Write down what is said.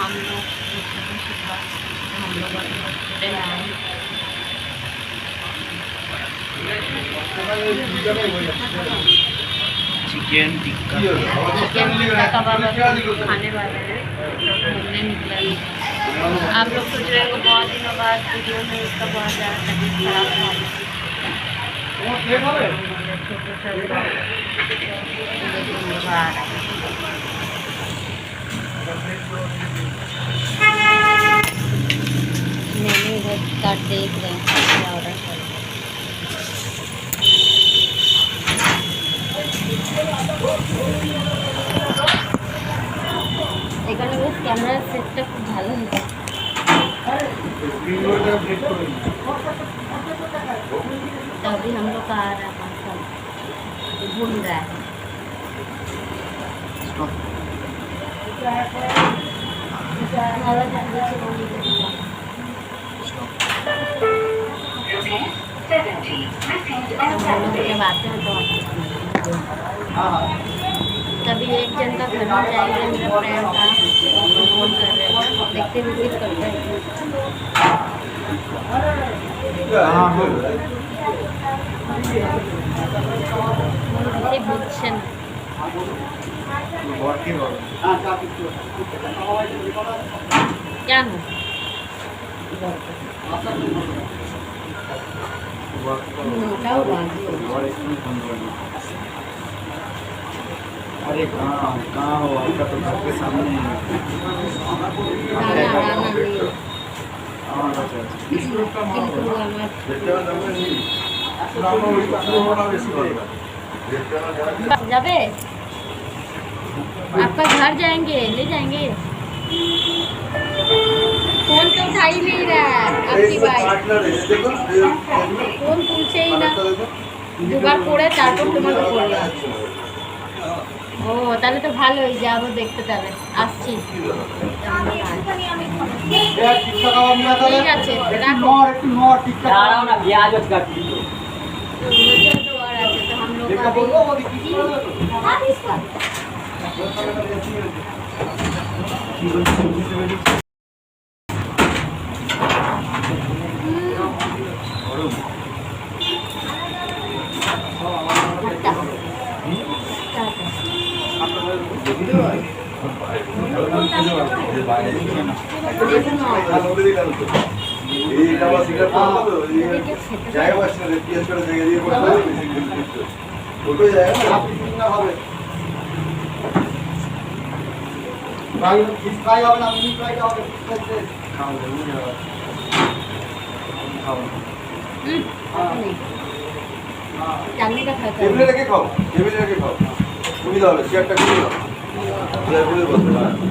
हम लोग चिकन टिक्का कबाब खाने वाले हैं, घूमने निकले। आप लोग सोच रहे हो बहुत दिनों बाद वीडियो में उसका बहुत ज़्यादा तबीयत खराब था। मैंने इधर कार्ड देख रहे हैं क्या ऑर्डर कर এখানে বেশ ক্যামেরার সেটটা খুব ভালো হয়েছে। तो अभी हम लोग का आ रहा है पार्सल, घूम रहा है। जब आते हैं तो तभी एक जन का घर में जाएंगे, मेरा फ्रेंड था फोन कर रहे हैं, देखते विजिट करते हैं। বুঝছেন কেন अरे कहाँ हो आपका तो घर के सामने है। जाबे आपका घर जाएंगे, ले जाएंगे। फोन तो उठा ही नहीं रहा है आपकी भाई, फोन पूछे ही ना, দুবার পড়ে তারপর তোমাকে পড়লাম। ও তাহলে তো ভালোই, যাবো দেখতে, তাহলে আসছি। ঠিক আছে রাখো। तो हम लोग চাটনি টা খাও, টেবিলে রেখে খাও, সুবিধা হবে। চেয়ারটা খুলে দাও।